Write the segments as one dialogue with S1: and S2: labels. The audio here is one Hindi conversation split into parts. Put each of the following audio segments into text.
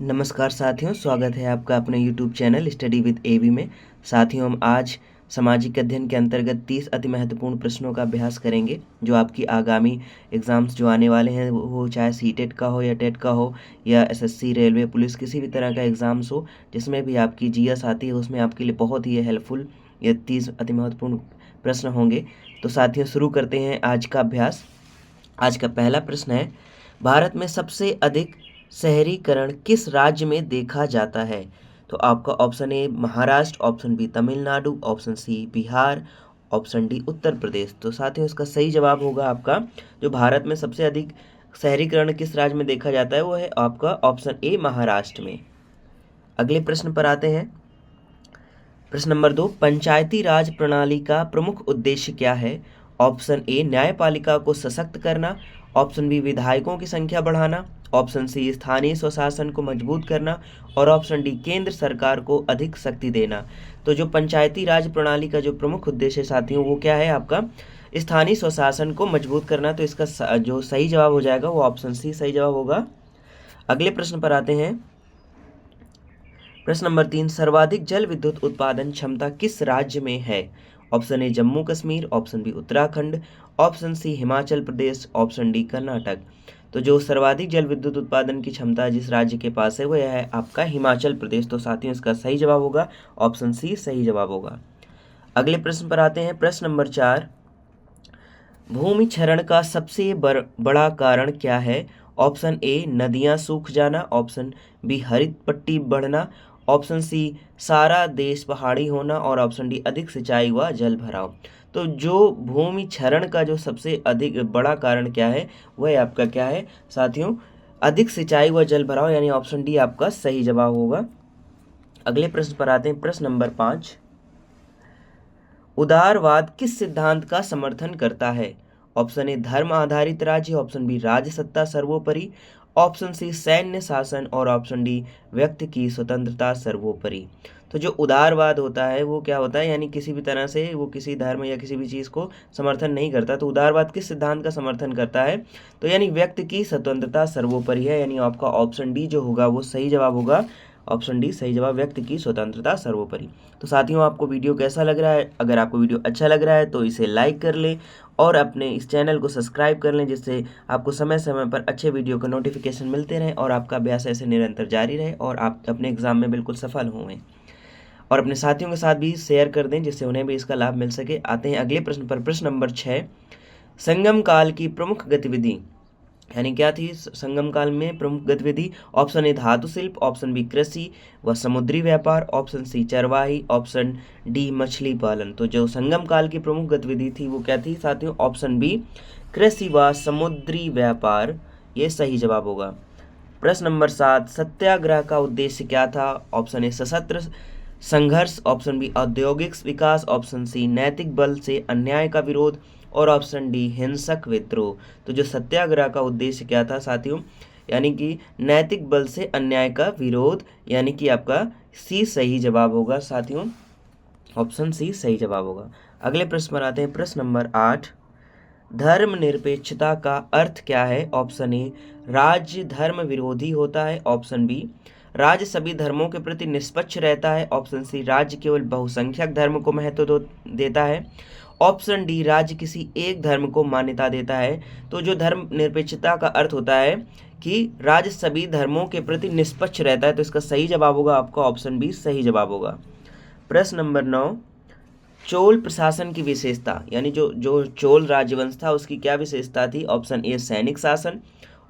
S1: नमस्कार साथियों, स्वागत है आपका अपने YouTube channel study with AB में। साथियों, हम आज सामाजिक अध्ययन के अंतर्गत 30 अति महत्वपूर्ण प्रश्नों का अभ्यास करेंगे जो आपकी आगामी एग्ज़ाम्स जो आने वाले हैं वो चाहे सीटेट का हो या टेट का हो या एसएससी, रेलवे, पुलिस, किसी भी तरह का एग्ज़ाम्स हो जिसमें भी आपकी जीएस आती है उसमें आपके लिए बहुत ही हेल्पफुल ये 30 अति महत्वपूर्ण प्रश्न होंगे। तो साथियों, शुरू करते हैं आज का अभ्यास। आज का पहला प्रश्न है, भारत में सबसे अधिक शहरीकरण किस राज्य में देखा जाता है? तो आपका option A Maharashtra, option B Tamil Nadu, option C Bihar, option D Uttar Pradesh. तो साथियों, इसका सही जवाब होगा आपका जो भारत में सबसे अधिक शहरीकरण किस राज्य में देखा जाता है वो है आपका ऑप्शन ए महाराष्ट्र में। अगले प्रश्न पर आते हैं। प्रश्न नंबर 2, पंचायती राज प्रणाली का प्रमुख उद्देश्य क्या है? ऑप्शन ए न्यायपालिका को सशक्त करना, ऑप्शन बी विधायकों की संख्या बढ़ाना, ऑप्शन सी स्थानीय स्वशासन को मजबूत करना और ऑप्शन डी केंद्र सरकार को अधिक शक्ति देना। तो जो पंचायती राज प्रणाली का जो प्रमुख उद्देश्य है साथियों वो क्या है आपका? स्थानीय स्वशासन को मजबूत करना। तो इसका जो सही जवाब हो जाएगा वो ऑप्शन सी सही जवाब होगा। अगले प्रश्न पर आते हैं। प्रश्न नंबर 3, सर्वाधिक जल विद्युत उत्पादन क्षमता किस राज्य में है? Option A Jammu Kashmir, option B Uttarakhand, option C Himachal Pradesh, option D Karnataka. तो जो सर्वाधिक जल विद्युत उत्पादन की क्षमता जिस राज्य के पास है वह है आपका हिमाचल प्रदेश। तो साथियों, इसका सही जवाब होगा ऑप्शन सी सही जवाब होगा। अगले प्रश्न पर आते हैं। प्रश्न नंबर 4, भूमि क्षरण का सबसे बड़ा कारण क्या है? ऑप्शन ए नदियां सूख जाना, ऑप्शन बी हरित पट्टी बढ़ना, ऑप्शन सी सारा देश पहाड़ी होना और ऑप्शन डी अधिक सिंचाई व जल भराव। तो जो भूमि क्षरण का जो सबसे अधिक बड़ा कारण क्या है वह आपका क्या है साथियों? अधिक सिंचाई व जल भराव, यानी ऑप्शन डी आपका सही जवाब होगा। अगले प्रश्न पर आते हैं। प्रश्न नंबर 5, उदारवाद किस सिद्धांत का समर्थन करता है? ऑप्शन ए धर्म आधारित राज्य, ऑप्शन बी राज्य सत्ता सर्वोपरि, ऑप्शन सी सैन्य शासन और ऑप्शन डी व्यक्ति की स्वतंत्रता सर्वोपरि। तो जो उदारवाद होता है वो क्या होता है, यानी किसी भी तरह से वो किसी धर्म या किसी भी चीज़ को समर्थन नहीं करता। तो उदारवाद किस सिद्धांत का समर्थन करता है? तो यानी व्यक्ति की स्वतंत्रता सर्वोपरि है, यानी आपका ऑप्शन डी जो होगा वो सही जवाब होगा। ऑप्शन डी सही जवाब, व्यक्ति की स्वतंत्रता सर्वोपरि। तो साथियों, आपको वीडियो कैसा लग रहा है? अगर आपको वीडियो अच्छा लग रहा है तो इसे लाइक कर लें और अपने इस चैनल को सब्सक्राइब कर लें जिससे आपको समय समय पर अच्छे वीडियो का नोटिफिकेशन मिलते रहें और आपका अभ्यास ऐसे निरंतर जारी रहे और आप अपने एग्जाम में बिल्कुल सफल हों। और अपने साथियों के साथ भी शेयर कर दें जिससे उन्हें भी इसका लाभ मिल सके। आते हैं अगले प्रश्न पर। प्रश्न नंबर 6, संगम काल की प्रमुख गतिविधि यानी क्या थी संगम काल में प्रमुख गतिविधि? ऑप्शन ए धातु शिल्प, ऑप्शन बी कृषि व समुद्री व्यापार, ऑप्शन सी चरवाही, ऑप्शन डी मछली पालन। तो जो संगम काल की प्रमुख गतिविधि थी वो क्या थी साथियों? ऑप्शन बी कृषि व समुद्री व्यापार, ये सही जवाब होगा। प्रश्न नंबर 7, सत्याग्रह का उद्देश्य क्या था? ऑप्शन ए सशस्त्र संघर्ष, ऑप्शन बी औद्योगिक विकास, ऑप्शन सी नैतिक बल से अन्याय का विरोध और ऑप्शन डी हिंसक विद्रोह। तो जो सत्याग्रह का उद्देश्य क्या था साथियों? यानी कि नैतिक बल से अन्याय का विरोध, यानी कि आपका सी सही जवाब होगा साथियों। ऑप्शन सी सही जवाब होगा। अगले प्रश्न पर आते हैं। प्रश्न नंबर 8, धर्मनिरपेक्षता का अर्थ क्या है? ऑप्शन ए राज्य धर्म विरोधी होता है, ऑप्शन बी राज्य सभी धर्मों के प्रति निष्पक्ष रहता है, ऑप्शन सी राज्य केवल बहुसंख्यक धर्म को महत्व देता है, ऑप्शन डी राज्य किसी एक धर्म को मान्यता देता है। तो जो धर्म निरपेक्षता का अर्थ होता है कि राज्य सभी धर्मों के प्रति निष्पक्ष रहता है। तो इसका सही जवाब होगा आपका ऑप्शन बी सही जवाब होगा। प्रश्न नंबर 9, चोल प्रशासन की विशेषता यानी जो जो चोल राजवंश था उसकी क्या विशेषता थी? ऑप्शन ए सैनिक शासन,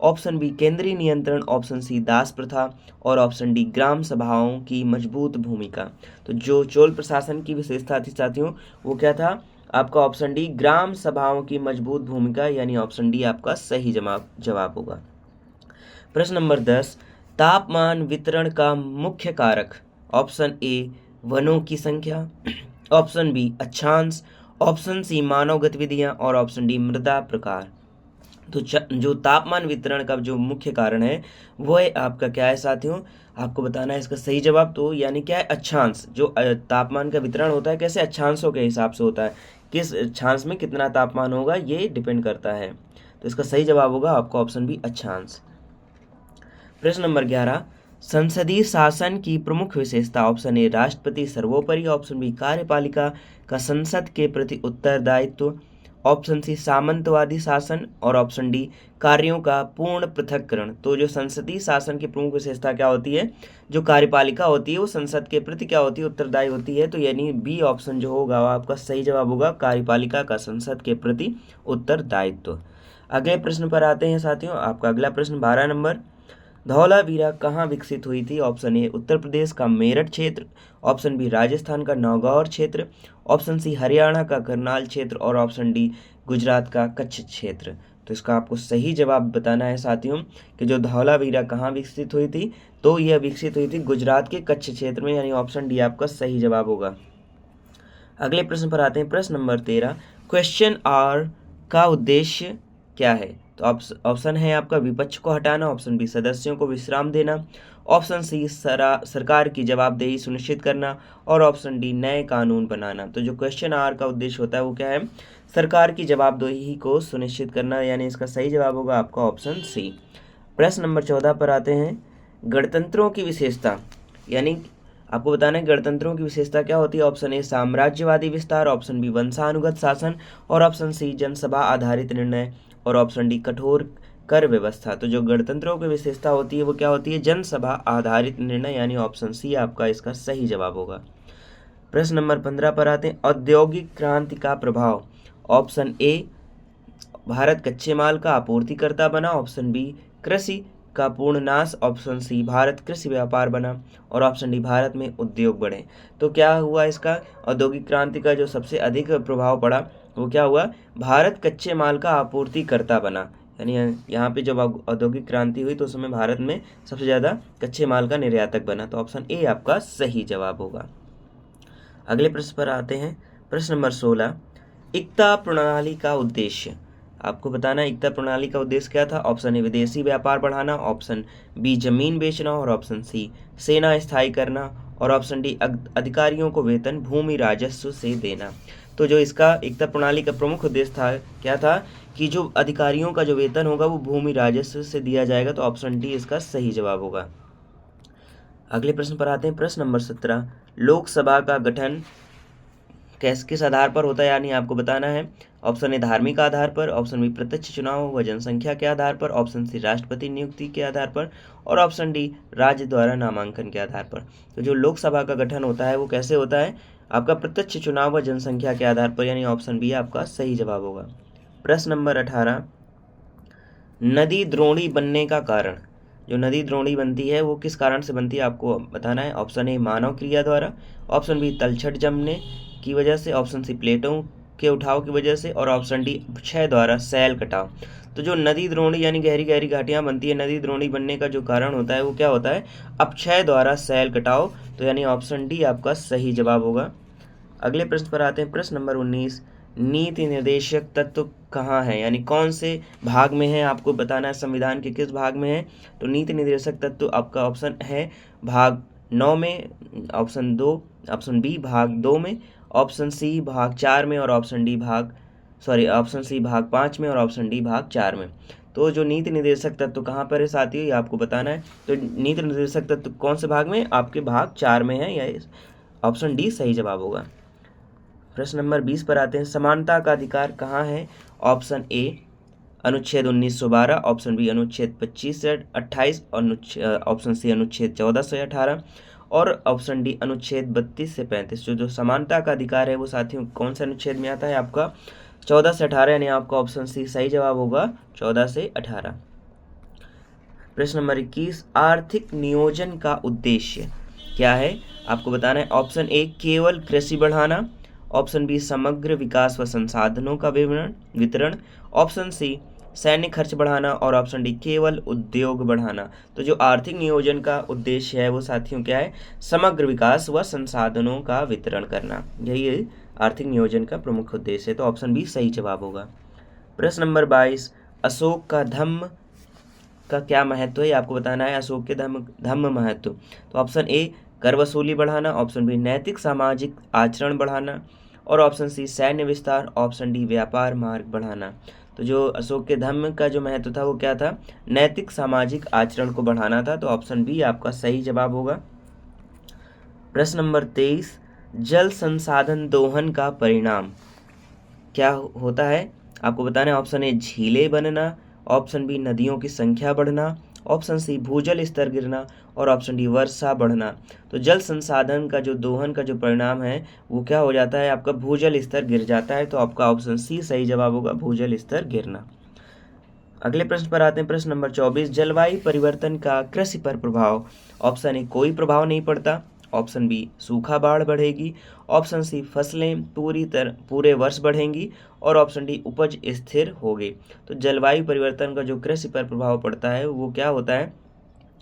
S1: ऑप्शन बी केंद्रीय नियंत्रण, ऑप्शन सी दास प्रथा और ऑप्शन डी ग्राम सभाओं की मजबूत भूमिका। तो जो चोल प्रशासन की विशेषता थी साथियों वो क्या था? आपका ऑप्शन डी ग्राम सभाओं की मजबूत भूमिका, यानी ऑप्शन डी आपका सही जवाब होगा। प्रश्न नंबर 10, तापमान वितरण का मुख्य कारक? ऑप्शन ए वनों की संख्या, ऑप्शन बी अक्षांश, ऑप्शन सी मानव गतिविधियां और ऑप्शन डी मृदा प्रकार। तो जो तापमान वितरण का जो मुख्य कारण है वो है आपका क्या है साथियों? आपको बताना है इसका सही जवाब। तो यानी क्या है? अक्षांश। जो तापमान का वितरण होता है कैसे? अक्षांशों के हिसाब से होता है। किस अक्षांश में कितना तापमान होगा ये डिपेंड करता है। तो इसका सही जवाब होगा आपका ऑप्शन बी अक्षांश। प्रश्न नंबर 11, संसदीय शासन की प्रमुख विशेषता। ऑप्शन ए राष्ट्रपति सर्वोपरि, ऑप्शन बी कार्यपालिका का संसद के प्रति उत्तरदायित्व, ऑप्शन सी सामंतवादी शासन और ऑप्शन डी कार्यों का पूर्ण पृथक्करण। तो जो संसदीय शासन की प्रमुख विशेषता क्या होती है, जो कार्यपालिका होती है वो संसद के प्रति क्या होती है, उत्तरदायी होती है। तो यानी बी ऑप्शन जो होगा वो आपका सही जवाब होगा, कार्यपालिका का संसद के प्रति उत्तरदायित्व। अगले प्रश्न पर आते हैं साथियों। आपका अगला प्रश्न 12 नंबर, धौलावीरा कहाँ विकसित हुई थी। ऑप्शन ए उत्तर प्रदेश का मेरठ क्षेत्र, ऑप्शन बी राजस्थान का नागौर क्षेत्र, ऑप्शन सी हरियाणा का करनाल क्षेत्र और ऑप्शन डी गुजरात का कच्छ क्षेत्र। तो इसका आपको सही जवाब बताना है साथियों कि जो धौलावीरा कहाँ विकसित हुई थी, तो यह विकसित हुई थी गुजरात के कच्छ क्षेत्र में, यानी ऑप्शन डी आपका सही जवाब होगा। अगले प्रश्न पर आते हैं। प्रश्न नंबर 13, क्वेश्चन आर का उद्देश्य क्या है। तो ऑप्शन है आपका विपक्ष को हटाना, ऑप्शन बी सदस्यों को विश्राम देना, ऑप्शन सी सरकार की जवाबदेही सुनिश्चित करना और ऑप्शन डी नए कानून बनाना। तो जो क्वेश्चन आर का उद्देश्य होता है वो क्या है, सरकार की जवाबदेही को सुनिश्चित करना, यानी इसका सही जवाब होगा आपका ऑप्शन सी। प्रश्न नंबर 14 पर आते हैं। गणतंत्रों की विशेषता, यानी आपको बताना है गणतंत्रों की विशेषता क्या होती है। ऑप्शन ए साम्राज्यवादी विस्तार, ऑप्शन बी वंशानुगत शासन और ऑप्शन सी जनसभा आधारित निर्णय और ऑप्शन डी कठोर कर व्यवस्था। तो जो गणतंत्रों की विशेषता होती है वो क्या होती है, जनसभा आधारित निर्णय, यानी ऑप्शन सी आपका इसका सही जवाब होगा। प्रश्न नंबर 15 पर आते हैं। औद्योगिक क्रांति का प्रभाव। ऑप्शन ए भारत कच्चे माल का आपूर्तिकर्ता बना, ऑप्शन बी कृषि का पूर्ण नाश, ऑप्शन सी भारत कृषि व्यापार बना और ऑप्शन डी भारत में उद्योग बढ़े। तो क्या हुआ, इसका औद्योगिक क्रांति का जो सबसे अधिक प्रभाव पड़ा वो क्या हुआ, भारत कच्चे माल का आपूर्तिकर्ता बना। यानी यहाँ पे जब औद्योगिक क्रांति हुई तो उस समय भारत में सबसे ज़्यादा कच्चे माल का निर्यातक बना। तो ऑप्शन ए आपका सही जवाब होगा। अगले प्रश्न पर आते हैं। प्रश्न नंबर 16, एकता प्रणाली का उद्देश्य। आपको बताना है एकता प्रणाली का उद्देश्य क्या था। ऑप्शन ए विदेशी व्यापार बढ़ाना, ऑप्शन बी जमीन बेचना और ऑप्शन सी सेना स्थायी करना और ऑप्शन डी अधिकारियों को वेतन भूमि राजस्व से देना। तो जो इसका एकता प्रणाली का प्रमुख उद्देश्य था क्या था कि जो अधिकारियों का जो वेतन होगा वो भूमि राजस्व से दिया जाएगा। तो ऑप्शन डी इसका सही जवाब होगा। अगले प्रश्न पर आते हैं। प्रश्न नंबर 17, लोकसभा का गठन किस आधार पर होता है, यानी आपको बताना है। ऑप्शन ए धार्मिक आधार पर, ऑप्शन बी प्रत्यक्ष चुनाव व जनसंख्या के आधार पर, ऑप्शन सी राष्ट्रपति नियुक्ति के आधार पर और ऑप्शन डी राज्य द्वारा नामांकन के आधार पर। तो जो लोकसभा का गठन होता है वो कैसे होता है, आपका प्रत्यक्ष चुनाव व जनसंख्या के आधार पर, यानी ऑप्शन बी आपका सही जवाब होगा। प्रश्न नंबर 18, नदी द्रोणी बनने का कारण। जो नदी द्रोणी बनती है वो किस कारण से बनती है आपको बताना है। ऑप्शन ए मानव क्रिया द्वारा, ऑप्शन बी तलछट जमने की वजह से, ऑप्शन सी प्लेटों के उठाव की वजह से और ऑप्शन डी क्षय द्वारा सैल कटाव। तो जो नदी द्रोणी यानी गहरी गहरी घाटियां बनती है, नदी द्रोणी बनने का जो कारण होता है वो क्या होता है, अपक्षय द्वारा सैल कटाव। तो यानी ऑप्शन डी आपका सही जवाब होगा। अगले प्रश्न पर आते हैं। प्रश्न नंबर 19, नीति निर्देशक तत्व कहाँ है, यानी कौन से भाग में है आपको बताना है, संविधान के किस भाग में है। तो नीति निर्देशक तत्व आपका ऑप्शन है भाग 9 में, ऑप्शन बी भाग 2 में, ऑप्शन सी भाग 4 में और ऑप्शन सी भाग 5 में और ऑप्शन डी भाग 4 में। तो जो नीति निर्देशक तत्व कहाँ पर है साथियों ये आपको बताना है। तो नीति निर्देशक तत्व कौन से भाग में, आपके भाग 4 में है, या ऑप्शन डी सही जवाब होगा। प्रश्न नंबर 20 पर आते हैं। समानता का अधिकार कहाँ है। ऑप्शन ए अनुच्छेद 1912, ऑप्शन बी अनुच्छेद 25 से 28, ऑप्शन सी अनुच्छेद 14 से 18 और ऑप्शन डी अनुच्छेद 32 से 35। जो समानता का अधिकार है वो साथियों कौन से अनुच्छेद में आता है, आपका 14 से 18, यानी आपका ऑप्शन सी सही जवाब होगा 14 से 18। प्रश्न नंबर 21, आर्थिक नियोजन का उद्देश्य क्या है आपको बताना है। ऑप्शन ए केवल कृषि बढ़ाना, ऑप्शन बी समग्र विकास व संसाधनों का वितरण, ऑप्शन सी सैन्य खर्च बढ़ाना और ऑप्शन डी केवल उद्योग बढ़ाना। तो जो आर्थिक नियोजन का उद्देश्य है वो साथियों क्या है, समग्र विकास व संसाधनों का वितरण करना, यही आर्थिक नियोजन का प्रमुख उद्देश्य है। तो ऑप्शन बी सही जवाब होगा। प्रश्न नंबर 22, अशोक का धम्म का क्या महत्व है आपको बताना है। अशोक के धम्म महत्व। तो ऑप्शन ए कर वसूली बढ़ाना, ऑप्शन बी नैतिक सामाजिक आचरण बढ़ाना और ऑप्शन सी सैन्य विस्तार, ऑप्शन डी व्यापार मार्ग बढ़ाना। तो जो अशोक के धम्म का जो महत्व था वो क्या था, नैतिक सामाजिक आचरण को बढ़ाना था। तो ऑप्शन बी आपका सही जवाब होगा। प्रश्न नंबर 23, जल संसाधन दोहन का परिणाम क्या होता है, आपको बताना है। ऑप्शन ए झीलें बनना, ऑप्शन बी नदियों की संख्या बढ़ना, ऑप्शन सी भूजल स्तर गिरना और ऑप्शन डी वर्षा बढ़ना। तो जल संसाधन का जो दोहन का जो परिणाम है वो क्या हो जाता है, आपका भूजल स्तर गिर जाता है। तो आपका ऑप्शन सी सही जवाब होगा, भूजल स्तर गिरना। अगले प्रश्न पर आते हैं। प्रश्न नंबर 24, जलवायु परिवर्तन का कृषि पर प्रभाव। ऑप्शन ए कोई प्रभाव नहीं पड़ता, ऑप्शन बी सूखा बाढ़ बढ़ेगी, ऑप्शन सी फसलें पूरे वर्ष बढ़ेंगी और ऑप्शन डी उपज स्थिर होगी। तो जलवायु परिवर्तन का जो कृषि पर प्रभाव पड़ता है वो क्या होता है,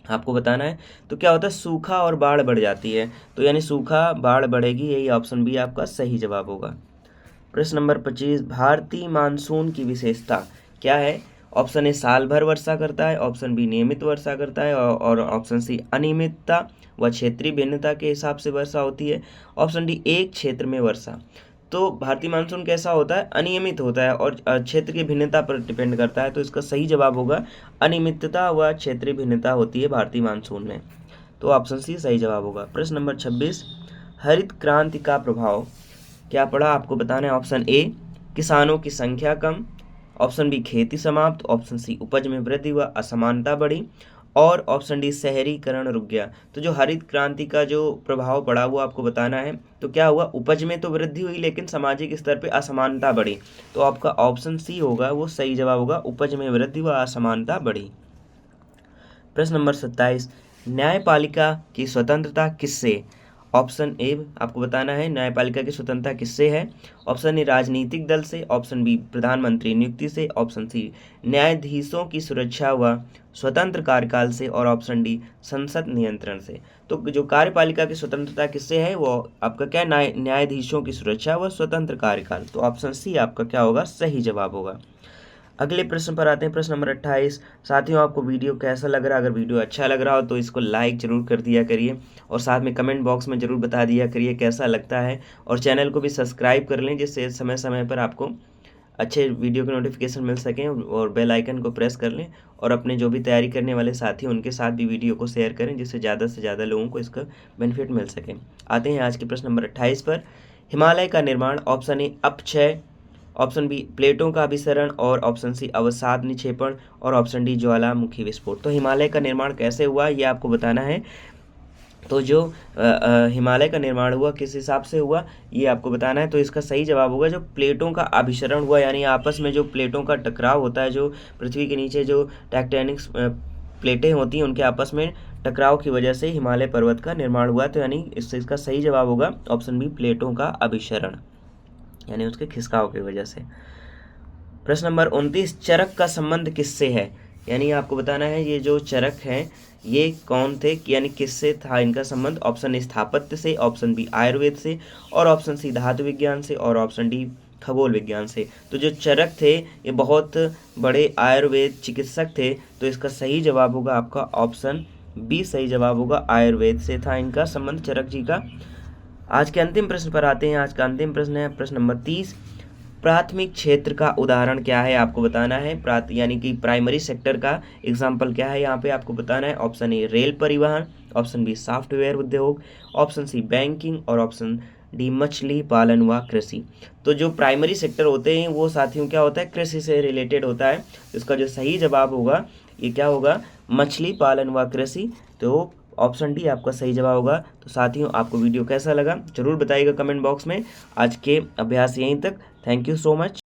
S1: आपको बताना है। तो क्या होता है, सूखा और बाढ़ बढ़ जाती है। तो यानी सूखा बाढ़ बढ़ेगी, यही ऑप्शन बी आपका सही जवाब होगा। प्रश्न नंबर 25, भारतीय मानसून की विशेषता क्या है। ऑप्शन ए साल भर वर्षा करता है, ऑप्शन बी नियमित वर्षा करता है और ऑप्शन सी अनियमितता व क्षेत्रीय भिन्नता के हिसाब से वर्षा होती है, ऑप्शन डी एक क्षेत्र में वर्षा। तो भारतीय मानसून कैसा होता है, अनियमित होता है और क्षेत्र की भिन्नता पर डिपेंड करता है। तो इसका सही जवाब होगा अनियमितता व क्षेत्रीय भिन्नता होती है भारतीय मानसून में। तो ऑप्शन सी सही जवाब होगा। प्रश्न नंबर 26, हरित क्रांति का प्रभाव क्या पड़ा, आपको बताना है। ऑप्शन ए किसानों की संख्या कम, ऑप्शन बी खेती समाप्त, ऑप्शन सी उपज में वृद्धि व असमानता बढ़ी और ऑप्शन डी शहरीकरण रुक गया। तो जो हरित क्रांति का जो प्रभाव पड़ा वो आपको बताना है। तो क्या हुआ, उपज में तो वृद्धि हुई लेकिन सामाजिक स्तर पे असमानता बढ़ी। तो आपका ऑप्शन सी होगा, वो सही जवाब होगा, उपज में वृद्धि व असमानता बढ़ी। प्रश्न नंबर 27, न्यायपालिका की स्वतंत्रता किससे। ऑप्शन ए आपको बताना है, न्यायपालिका की स्वतंत्रता किससे है। ऑप्शन ए राजनीतिक दल से, ऑप्शन बी प्रधानमंत्री नियुक्ति से, ऑप्शन सी न्यायाधीशों की सुरक्षा व स्वतंत्र कार्यकाल से और ऑप्शन डी संसद नियंत्रण से। तो जो कार्यपालिका की स्वतंत्रता किससे है वो आपका क्या, न्यायाधीशों की सुरक्षा व स्वतंत्र कार्यकाल। तो ऑप्शन सी आपका क्या होगा, सही जवाब होगा। अगले प्रश्न पर आते हैं। प्रश्न नंबर 28, साथियों आपको वीडियो कैसा लग रहा है। अगर वीडियो अच्छा लग रहा हो तो इसको लाइक जरूर कर दिया करिए और साथ में कमेंट बॉक्स में जरूर बता दिया करिए कैसा लगता है और चैनल को भी सब्सक्राइब कर लें जिससे समय समय पर आपको अच्छे वीडियो के नोटिफिकेशन मिल सकें और बेल आइकन को प्रेस कर लें और अपने जो भी तैयारी करने वाले साथी उनके साथ भी वीडियो को शेयर करें जिससे ज़्यादा से ज़्यादा लोगों को इसका बेनिफिट मिल सके। आते हैं आज के प्रश्न नंबर 28 पर। हिमालय का निर्माण, ऑप्शन ए अपक्षय, ऑप्शन बी प्लेटों का अभिसरण और ऑप्शन सी अवसाद निक्षेपण और ऑप्शन डी ज्वालामुखी विस्फोट। तो हिमालय का निर्माण कैसे हुआ ये आपको बताना है। तो जो हिमालय का निर्माण हुआ किस हिसाब से हुआ ये आपको बताना है। तो इसका सही जवाब होगा जो प्लेटों का अभिसरण हुआ, यानी आपस में जो प्लेटों का टकराव होता है, जो पृथ्वी के नीचे जो टेक्टोनिक्स प्लेटें होती हैं उनके आपस में टकराव की वजह से हिमालय पर्वत का निर्माण हुआ। तो यानी इसका सही जवाब होगा ऑप्शन बी प्लेटों का अभिसरण, यानी उसके खिसकाव की वजह से। प्रश्न नंबर 29, चरक का संबंध किससे है, यानी आपको बताना है ये जो चरक हैं ये कौन थे, यानी किससे था इनका संबंध। ऑप्शन ए स्थापत्य से, ऑप्शन बी आयुर्वेद से और ऑप्शन सी धातु विज्ञान से और ऑप्शन डी खगोल विज्ञान से। तो जो चरक थे ये बहुत बड़े आयुर्वेद चिकित्सक थे। तो इसका सही जवाब होगा आपका ऑप्शन बी सही जवाब होगा, आयुर्वेद से था इनका संबंध चरक जी का। आज के अंतिम प्रश्न पर आते हैं। आज का अंतिम प्रश्न है प्रश्न नंबर 30, प्राथमिक क्षेत्र का उदाहरण क्या है, आपको बताना है। यानी कि प्राइमरी सेक्टर का एग्जाम्पल क्या है यहाँ पे आपको बताना है। ऑप्शन ए रेल परिवहन, ऑप्शन बी सॉफ्टवेयर उद्योग, ऑप्शन सी बैंकिंग और ऑप्शन डी मछली पालन व कृषि। तो जो प्राइमरी सेक्टर होते हैं वो साथियों क्या होता है, कृषि से रिलेटेड होता है। इसका जो सही जवाब होगा ये क्या होगा, मछली पालन व कृषि। तो ऑप्शन डी आपका सही जवाब होगा। तो साथियों आपको वीडियो कैसा लगा जरूर बताइएगा कमेंट बॉक्स में। आज के अभ्यास यहीं तक। Thank you so much.